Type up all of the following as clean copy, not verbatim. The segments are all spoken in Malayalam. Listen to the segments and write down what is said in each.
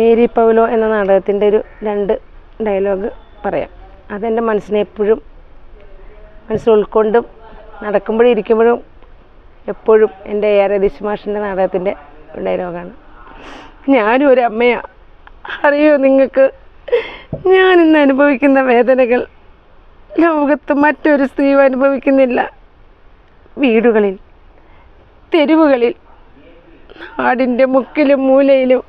മേരി പൗലോ എന്ന നാടകത്തിൻ്റെ ഒരു 2 ഡയലോഗ് പറയാം. അതെൻ്റെ മനസ്സിനെ എപ്പോഴും മനസ്സിൽ ഉൾക്കൊണ്ടും നടക്കുമ്പോഴും ഇരിക്കുമ്പോഴും എപ്പോഴും എൻ്റെ AR രതീഷ് മാഷിൻ്റെ നാടകത്തിൻ്റെ ഡയലോഗാണ്. ഞാനും ഒരു അമ്മയാണ്. അറിയോ നിങ്ങൾക്ക്, ഞാനിന്ന് അനുഭവിക്കുന്ന വേദനകൾ ലോകത്ത് മറ്റൊരു സ്ത്രീയും അനുഭവിക്കുന്നില്ല. വീടുകളിൽ, തെരുവുകളിൽ, നാടിൻ്റെ മുക്കിലും മൂലയിലും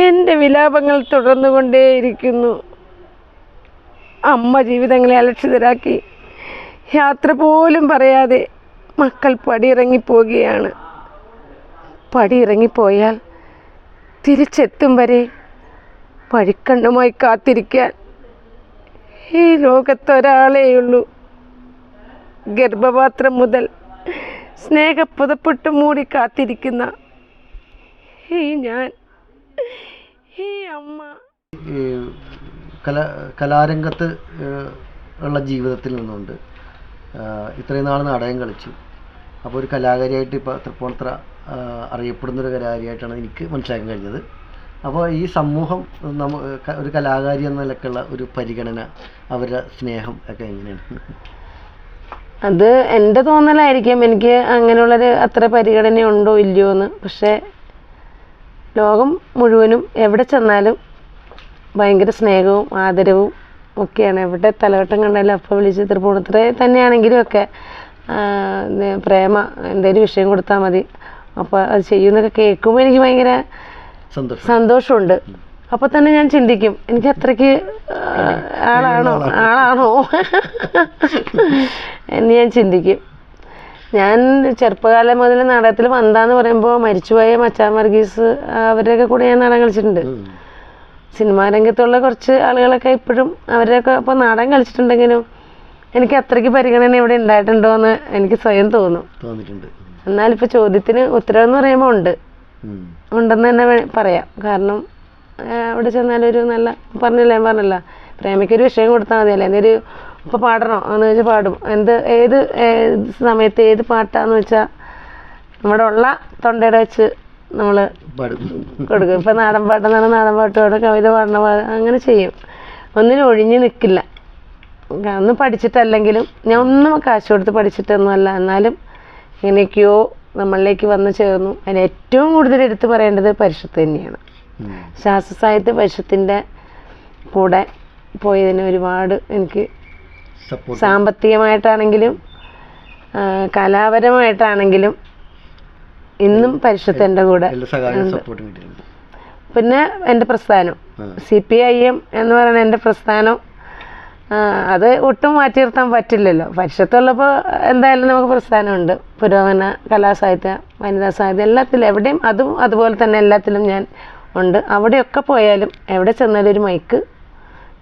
എൻ്റെ വിലാപങ്ങൾ തുടർന്നുകൊണ്ടേയിരിക്കുന്നു. അമ്മ ജീവിതങ്ങളെ അലക്ഷിതരാക്കി യാത്ര പോലും പറയാതെ മക്കൾ പടിയിറങ്ങിപ്പോവുകയാണ്. പടിയിറങ്ങിപ്പോയാൽ തിരിച്ചെത്തും വരെ വഴിക്കണ്ണുമായി കാത്തിരിക്കാൻ ഈ ലോകത്തൊരാളേയുള്ളൂ. ഗർഭപാത്രം മുതൽ സ്നേഹപ്പുതപ്പിട്ട് മൂടി കാത്തിരിക്കുന്ന ഈ ഞാൻ, ഈ അമ്മ. കലാരംഗത്ത് ഉള്ള ജീവിതത്തിൽ നിന്നുകൊണ്ട് ഇത്രയും നാൾ നാടകം കളിച്ചു. അപ്പോൾ ഒരു കലാകാരിയായിട്ട് ഇപ്പോൾ തൃപ്പൂണിത്തുറ അറിയപ്പെടുന്നൊരു കലാകാരിയായിട്ടാണ് എനിക്ക് മനസ്സിലാക്കാൻ കഴിഞ്ഞത്. അപ്പോൾ ഈ സമൂഹം ഒരു കലാകാരി എന്ന നിലക്കുള്ള ഒരു പരിഗണന, അവരുടെ സ്നേഹം ഒക്കെ എങ്ങനെയാണ്? അത് എൻ്റെ തോന്നലായിരിക്കും. എനിക്ക് അങ്ങനെയുള്ളൊരു അത്ര പരിഗണന ഉണ്ടോ ഇല്ലയോ എന്ന്. പക്ഷേ ലോകം മുഴുവനും എവിടെ ചെന്നാലും ഭയങ്കര സ്നേഹവും ആദരവും ഒക്കെയാണ്. എവിടെ തലവട്ടം കണ്ടാലും അപ്പോൾ വിളിച്ച് തൃപ്പൂണിത്തുറ തന്നെയാണെങ്കിലും ഒക്കെ പ്രേമ എന്തെങ്കിലും വിഷയം കൊടുത്താൽ മതി, അപ്പോൾ അത് ചെയ്യുന്നൊക്കെ കേൾക്കുമ്പോൾ എനിക്ക് ഭയങ്കര സന്തോഷമുണ്ട്. അപ്പോൾ തന്നെ ഞാൻ ചിന്തിക്കും, എനിക്ക് അത്രയ്ക്ക് ആളാണോ എന്ന് ഞാൻ ചിന്തിക്കും. ഞാൻ ചെറുപ്പകാലം മുതൽ നാടകത്തിൽ വന്നാന്ന് പറയുമ്പോൾ മരിച്ചുപോയ മച്ചാൻ വർഗീസ് അവരുടെയൊക്കെ കൂടെ ഞാൻ നാടകം കളിച്ചിട്ടുണ്ട്. സിനിമാ രംഗത്തുള്ള കുറച്ച് ആളുകളൊക്കെ ഇപ്പോഴും അവരുടെയൊക്കെ ഇപ്പോൾ നാടകം കളിച്ചിട്ടുണ്ടെങ്കിലും എനിക്ക് അത്രയ്ക്ക് പരിഗണന ഇവിടെ ഉണ്ടായിട്ടുണ്ടോ എന്ന് എനിക്ക് സ്വയം തോന്നിയിട്ടുണ്ട്. എന്നാലിപ്പോൾ ചോദ്യത്തിന് ഉത്തരം എന്ന് പറയുമ്പോൾ ഉണ്ടെന്ന് തന്നെ പറയാം. കാരണം അവിടെ ചെന്നാലൊരു നല്ല ഞാൻ പറഞ്ഞല്ല, പ്രേമയ്ക്കൊരു വിഷയം കൊടുത്താൽ മതിയല്ലേ. എന്തൊരു ഇപ്പോൾ പാടണോ എന്ന് വെച്ചാൽ പാടും. ഏത് സമയത്ത് ഏത് പാട്ടാന്ന് വെച്ചാൽ നമ്മുടെ ഉള്ള തൊണ്ടയുടെ വെച്ച് നമ്മൾ കൊടുക്കും. ഇപ്പം നാടൻ പാട്ടെന്നാണ് നാടൻ പാട്ട് പാടും, കവിത പാടണ അങ്ങനെ ചെയ്യും. ഒന്നിനും ഒഴിഞ്ഞു നിൽക്കില്ല. ഒന്നും പഠിച്ചിട്ടല്ലെങ്കിലും, ഞാൻ ഒന്നും കാശ് കൊടുത്ത് പഠിച്ചിട്ടൊന്നുമല്ല, എന്നാലും എങ്ങനെയൊക്കെയോ നമ്മളിലേക്ക് വന്നു ചേർന്നു. അതിന് ഏറ്റവും കൂടുതൽ എടുത്തു പറയേണ്ടത് പരിഷത്ത് തന്നെയാണ്. ശാസ്ത്ര സാഹിത്യ പരിഷത്തിൻ്റെ കൂടെ പോയതിന് ഒരുപാട് എനിക്ക് സാമ്പത്തികമായിട്ടാണെങ്കിലും കലാപരമായിട്ടാണെങ്കിലും ഇന്നും പരിഷത്ത് എൻ്റെ കൂടെ ഉണ്ട്. പിന്നെ എൻ്റെ പ്രസ്ഥാനം CPIM എന്ന് പറയുന്ന എൻ്റെ പ്രസ്ഥാനം, അത് ഒട്ടും മാറ്റി നിർത്താൻ പറ്റില്ലല്ലോ. പരിഷത്തുള്ളപ്പോൾ എന്തായാലും നമുക്ക് പ്രസ്ഥാനമുണ്ട്. പുരോഗമന കലാസാഹിത്യ, വനിതാ സാഹിത്യം, എല്ലാത്തിലും എവിടെയും അതുപോലെ തന്നെ എല്ലാത്തിലും ഞാൻ ഉണ്ട്. അവിടെയൊക്കെ പോയാലും എവിടെ ചെന്നാലും ഒരു മൈക്ക്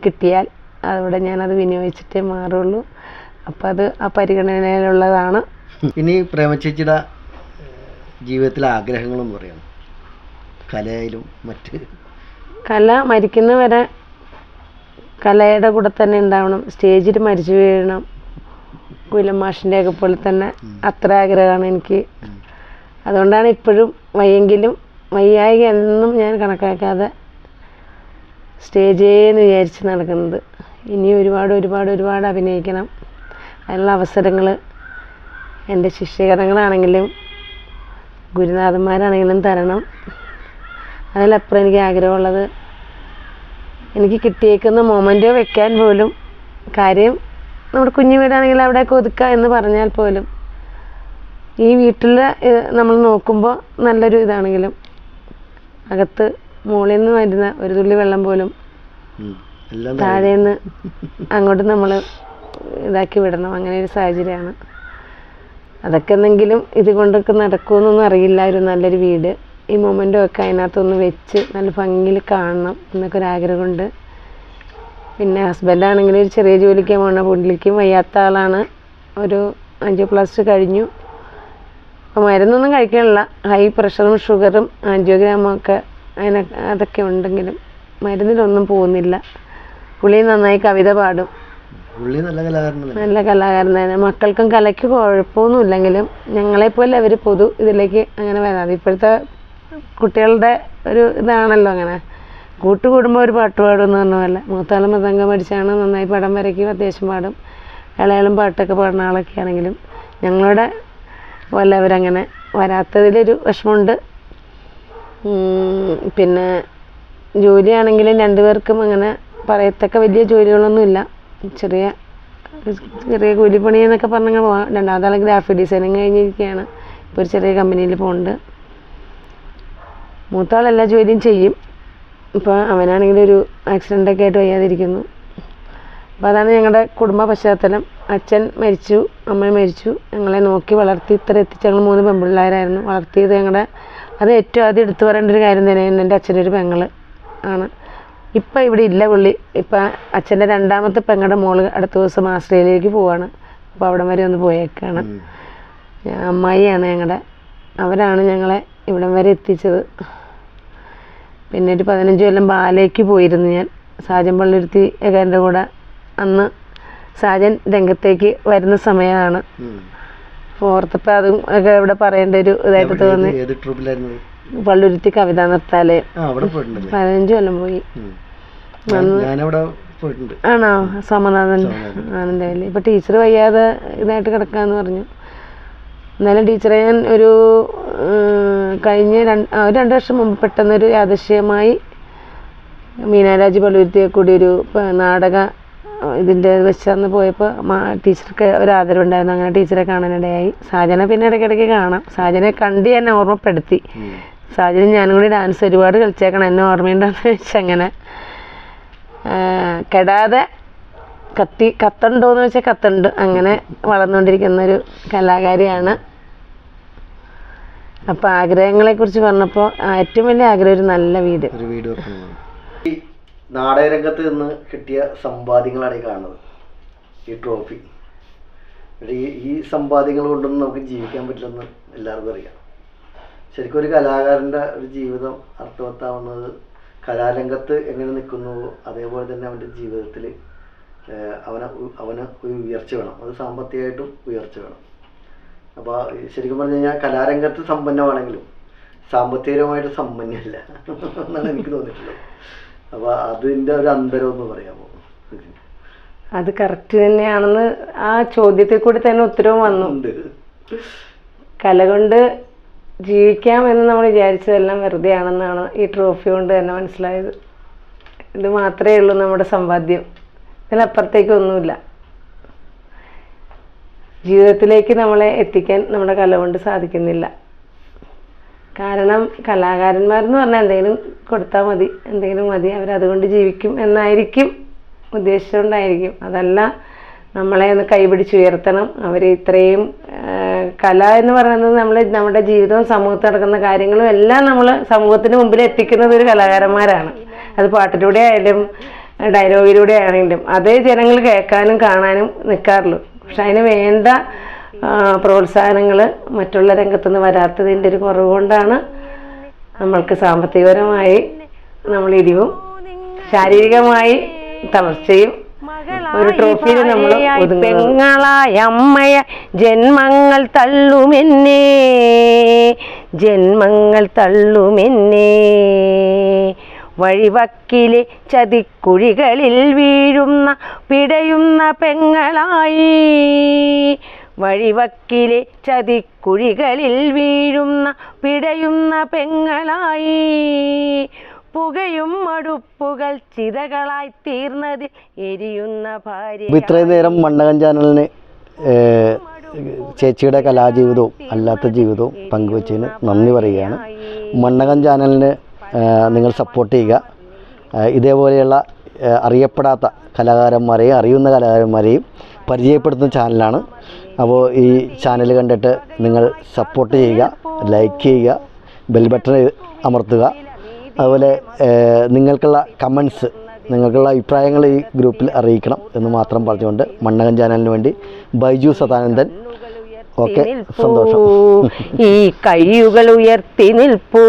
കിട്ടിയാൽ അവിടെ ഞാനത് വിനിയോഗിച്ചിട്ടേ മാറുള്ളൂ. അപ്പം അത് ആ പരിഗണനയിലുള്ളതാണ്. ഇനി പ്രേമചേച്ചിയുടെ ജീവിതത്തിലെ ആഗ്രഹങ്ങളെന്ന് പറയാം, കലയിലും മറ്റ്. കല മരിക്കുന്നവരെ കലയുടെ കൂടെ തന്നെ ഉണ്ടാവണം. സ്റ്റേജിൽ മരിച്ചു വീഴണം. കുയിലം മാഷിൻ്റെയൊക്കെ പോലെ തന്നെ അത്ര ആഗ്രഹമാണ് എനിക്ക്. അതുകൊണ്ടാണ് ഇപ്പോഴും വയ്യായിക എന്നും ഞാൻ കണക്കാക്കാതെ സ്റ്റേജേന്ന് വിചാരിച്ച് നടക്കുന്നത്. ഇനി ഒരുപാട് അഭിനയിക്കണം. അതിനുള്ള അവസരങ്ങൾ എൻ്റെ ശിഷ്യഗണങ്ങളാണെങ്കിലും ഗുരുനാഥന്മാരാണെങ്കിലും തരണം. അതിലപ്പുറം എനിക്ക് ആഗ്രഹമുള്ളത്, എനിക്ക് കിട്ടിയേക്കുന്ന മൊമെൻ്റോ വെക്കാൻ പോലും, കാര്യം നമ്മുടെ കുഞ്ഞു വീടാണെങ്കിൽ അവിടെയൊക്കെ ഒതുക്കുക എന്ന് പറഞ്ഞാൽ പോലും, ഈ വീട്ടിൽ നമ്മൾ നോക്കുമ്പോൾ നല്ലൊരു ഇതാണെങ്കിലും അകത്ത് മുകളിൽ നിന്ന് വരുന്ന ഒരു തുള്ളി വെള്ളം പോലും താഴേന്ന് അങ്ങോട്ട് നമ്മൾ ഇതാക്കി വിടണം. അങ്ങനെ ഒരു സാഹചര്യമാണ്. അതൊക്കെ എന്തെങ്കിലും ഇതുകൊണ്ടൊക്കെ നടക്കുമെന്നൊന്നും അറിയില്ല. ഒരു നല്ലൊരു വീട്, ഈ മൊമെൻ്റോ ഒക്കെ അതിനകത്തൊന്ന് വെച്ച് നല്ല ഭംഗിയിൽ കാണണം എന്നൊക്കെ ഒരാഗ്രഹമുണ്ട്. പിന്നെ ഹസ്ബൻഡാണെങ്കിൽ ഒരു ചെറിയ ജോലിക്ക് പോകണം. പുള്ളിക്കും വയ്യാത്ത ആളാണ്. ഒരു 5+ കഴിഞ്ഞു. അപ്പോൾ മരുന്നൊന്നും കഴിക്കാനില്ല. ഹൈ പ്രഷറും ഷുഗറും ആൻജിയോഗ്രാമും ഒക്കെ അതൊക്കെ ഉണ്ടെങ്കിലും മരുന്നിലൊന്നും പോകുന്നില്ല. പുള്ളി നന്നായി കവിത പാടും. നല്ല കലാകാരൻ തന്നെ. മക്കൾക്കും കലയ്ക്ക് കുഴപ്പമൊന്നുമില്ലെങ്കിലും ഞങ്ങളെപ്പോലെ അവർ ഇതിലേക്ക് അങ്ങനെ വരാതെ. ഇപ്പോഴത്തെ കുട്ടികളുടെ ഒരു ഇതാണല്ലോ അങ്ങനെ. കൂട്ടുകൂടുമ്പോൾ ഒരു പാട്ട് പാടുമെന്ന് പറഞ്ഞ പോലെ. മൂത്താളും മൃദംഗം പഠിച്ചാണ്, നന്നായി പടം വരയ്ക്കും, അത്യാവശ്യം പാടും. ഇളയാളും പാട്ടൊക്കെ പാടുന്ന ആളൊക്കെ ആണെങ്കിലും ഞങ്ങളുടെ പോലെ അവരങ്ങനെ വരാത്തതിലൊരു വിഷമമുണ്ട്. പിന്നെ ജോലിയാണെങ്കിലും രണ്ടുപേർക്കും അങ്ങനെ പറയത്തക്ക വലിയ ജോലികളൊന്നുമില്ല. ചെറിയ ചെറിയ കൂലിപ്പണി എന്നൊക്കെ പറഞ്ഞങ്ങനെ പോകാം. രണ്ടാമതാൾ ഗ്രാഫിക് ഡിസൈനിങ് കഴിഞ്ഞിരിക്കുകയാണ്. ഇപ്പോൾ ഒരു ചെറിയ കമ്പനിയിൽ പോകുന്നുണ്ട്. മൂത്താൾ എല്ലാ ജോലിയും ചെയ്യും. ഇപ്പോൾ അവനാണെങ്കിലും ഒരു ആക്സിഡൻ്റൊക്കെ ആയിട്ട് വയ്യാതിരിക്കുന്നു. അപ്പോൾ അതാണ് ഞങ്ങളുടെ കുടുംബ പശ്ചാത്തലം. അച്ഛൻ മരിച്ചു, അമ്മ മരിച്ചു. ഞങ്ങളെ നോക്കി വളർത്തി ഇത്ര എത്തിച്ച് ഞങ്ങൾ 3 പെൺപിള്ളേരായിരുന്നു. വളർത്തിയത് അത് ഏറ്റവും ആദ്യം എടുത്തു പറയേണ്ട ഒരു കാര്യം തന്നെയാണ്. എൻ്റെ അച്ഛൻ്റെ ഒരു പെങ്ങൾ ആണ്. ഇപ്പം ഇവിടെ ഇല്ല പുള്ളി. ഇപ്പം അച്ഛൻ്റെ രണ്ടാമത്തെ പെങ്ങളുടെ മോള് അടുത്ത ദിവസം ആസ്ട്രേലിയയിലേക്ക് പോവാണ്. അപ്പോൾ അവിടം വരെ ഒന്ന് പോയേക്കാണ്. അമ്മായിയാണ് ഞങ്ങളുടെ. അവരാണ് ഞങ്ങളെ ഇവിടം വരെ എത്തിച്ചത്. പിന്നെ ഒരു 15 കൊല്ലം ബാലയ്ക്ക് പോയിരുന്നു ഞാൻ. സാജൻ പള്ളുരുത്തി എൻ്റെ കൂടെ. അന്ന് സാജൻ രംഗത്തേക്ക് വരുന്ന സമയമാണ്. ഓർത്തപ്പോൾ അതും ഒക്കെ ഇവിടെ പറയേണ്ട ഒരു ഇതായിട്ട് തോന്നി. പള്ളുരുത്തി കവിതാ നൃത്താലയം 15 കൊല്ലം പോയി. ആണോ? സോമനാഥൻ ആനന്ദവല്ലി. ഇപ്പം ടീച്ചർ വയ്യാതെ ഇതായിട്ട് കിടക്കാമെന്ന് പറഞ്ഞു. എന്നാലും ടീച്ചറെ ഞാൻ ഒരു കഴിഞ്ഞ 2 വർഷം മുമ്പ് പെട്ടെന്നൊരു യാദൃശ്യമായി മീനാരാജ് പള്ളുരുത്തിയെ കൂടി ഒരു നാടക ഇതിൻ്റെ വെച്ചന്ന് പോയപ്പോൾ ടീച്ചർക്ക് ഒരു ആദരവുണ്ടായിരുന്നു. അങ്ങനെ ടീച്ചറെ കാണാനിടയായി. സാജനെ പിന്നെ ഇടയ്ക്കിടയ്ക്ക് കാണാം. സാജനെ കണ്ട് എന്നെ ഓർമ്മപ്പെടുത്തി. സാജനും ഞാനും കൂടി ഡാൻസ് ഒരുപാട് കളിച്ചേക്കണം, എന്നെ ഓർമ്മയുണ്ടെന്ന് വെച്ചങ്ങനെ. കെടാതെ കത്തുണ്ടോയെന്ന് വെച്ചാൽ കത്തുണ്ട്. അങ്ങനെ വളർന്നുകൊണ്ടിരിക്കുന്നൊരു കലാകാരിയാണ്. അപ്പോൾ ആഗ്രഹങ്ങളെക്കുറിച്ച് പറഞ്ഞപ്പോൾ ഏറ്റവും വലിയ ആഗ്രഹം ഒരു നല്ല വീട്. ഈ നാടകരംഗത്ത് നിന്ന് കിട്ടിയ സമ്പാദ്യങ്ങളാണ് ഈ കാണുന്നത്, ഈ ട്രോഫി. ഈ സമ്പാദ്യങ്ങൾ കൊണ്ടൊന്നും നമുക്ക് ജീവിക്കാൻ പറ്റില്ലെന്ന് എല്ലാവർക്കും അറിയാം. ശരിക്കും ഒരു കലാകാരൻ്റെ ഒരു ജീവിതം അർത്ഥവത്താവുന്നത് കലാരംഗത്ത് എങ്ങനെ നിൽക്കുന്നുവോ അതേപോലെ തന്നെ അവൻ്റെ ജീവിതത്തിൽ അവന് ഒരു ഉയർച്ച വേണം. അത് സാമ്പത്തികമായിട്ടും ഉയർച്ച വേണം. അപ്പോൾ ശരിക്കും പറഞ്ഞു കഴിഞ്ഞാൽ കലാരംഗത്ത് സമ്പന്നമാണെങ്കിലും സാമ്പത്തികപരമായിട്ട് സമ്പന്നമല്ല എന്നാണ് എനിക്ക് തോന്നിയിട്ടുള്ളത്. അപ്പോൾ അതിൻ്റെ ഒരു അന്തരം ഒന്ന് പറയാമോ? അത് കറക്റ്റ് തന്നെയാണെന്ന് ആ ചോദ്യത്തിൽ കൂടി തന്നെ ഉത്തരവും വന്നുണ്ട്. കല കൊണ്ട് ജീവിക്കാം എന്ന് നമ്മൾ വിചാരിച്ചതെല്ലാം വെറുതെ ആണെന്നാണ് ഈ ട്രോഫി കൊണ്ട് തന്നെ മനസ്സിലായത്. ഇത് മാത്രമേ ഉള്ളൂ നമ്മുടെ സമ്പാദ്യം, ഇതിനപ്പുറത്തേക്കൊന്നുമില്ല. ജീവിതത്തിലേക്ക് നമ്മളെ എത്തിക്കാൻ നമ്മുടെ കല കൊണ്ട് സാധിക്കുന്നില്ല. കാരണം കലാകാരന്മാരെന്ന് പറഞ്ഞാൽ എന്തെങ്കിലും കൊടുത്താൽ മതി, എന്തെങ്കിലും മതി, അവരതുകൊണ്ട് ജീവിക്കും എന്നായിരിക്കും ഉദ്ദേശിച്ചുകൊണ്ടായിരിക്കും. അതല്ല, നമ്മളെ ഒന്ന് കൈപിടിച്ചുയർത്തണം. അവർ ഇത്രയും കല എന്ന് പറയുന്നത് നമ്മുടെ ജീവിതവും സമൂഹത്തിൽ നടക്കുന്ന കാര്യങ്ങളും എല്ലാം നമ്മൾ സമൂഹത്തിന് മുമ്പിൽ എത്തിക്കുന്നത് ഒരു കലാകാരന്മാരാണ്. അത് പാട്ടിലൂടെ ആയാലും ഡയലോഗിലൂടെ ആണെങ്കിലും അതേ ജനങ്ങൾ കേൾക്കാനും കാണാനും നിൽക്കാറുള്ളൂ. പക്ഷെ അതിന് വേണ്ട പ്രോത്സാഹനങ്ങൾ മറ്റുള്ള രംഗത്തുനിന്ന് വരാത്തതിൻ്റെ ഒരു കുറവ് കൊണ്ടാണ് നമ്മൾക്ക് സാമ്പത്തികപരമായി നമ്മൾ ഇടിവും ശാരീരികമായി തളർച്ചയും ഒരു ട്രോഫിയിൽ നമ്മൾ പെങ്ങളായ അമ്മയ ജന്മങ്ങൾ തള്ളുമെന്നേ വഴിവക്കിലെ ചതിക്കുഴികളിൽ വീഴുന്ന പിടയുന്ന പെങ്ങളായി, വഴിവക്കിലെ ചതിക്കുഴികളിൽ വീഴുന്ന പിടയുന്ന പെങ്ങളായി, പുകയും മടുപ്പുകൾ ചിതകളായി തീർന്നതിൽ എരിയുന്ന ഭാര്യ. ഇത്രയും നേരം മണ്ണകൻ ചാനലിന് ചേച്ചിയുടെ കലാജീവിതവും അല്ലാത്ത ജീവിതവും പങ്കുവച്ചതിന് നന്ദി പറയുകയാണ്. മണ്ണകൻ ചാനലിന് നിങ്ങൾ സപ്പോർട്ട് ചെയ്യുക. ഇതേപോലെയുള്ള അറിയപ്പെടാത്ത കലാകാരന്മാരെയും അറിയുന്ന കലാകാരന്മാരെയും പരിചയപ്പെടുത്തുന്ന ചാനലാണ്. അപ്പോൾ ഈ ചാനൽ കണ്ടിട്ട് നിങ്ങൾ സപ്പോർട്ട് ചെയ്യുക, ലൈക്ക് ചെയ്യുക, ബെൽ ബട്ടൺ അമർത്തുക. അതുപോലെ നിങ്ങൾക്കുള്ള കമൻസ്, നിങ്ങൾക്കുള്ള അഭിപ്രായങ്ങൾ ഈ ഗ്രൂപ്പിൽ അറിയിക്കണം എന്ന് മാത്രം പറഞ്ഞുകൊണ്ട് മണ്ണകൻ ചാനലിന് വേണ്ടി ബൈജു സദാനന്ദൻ. ഓക്കെ, സന്തോഷം. ഈ കൈകൾ ഉയർത്തി നിൽപ്പൂ.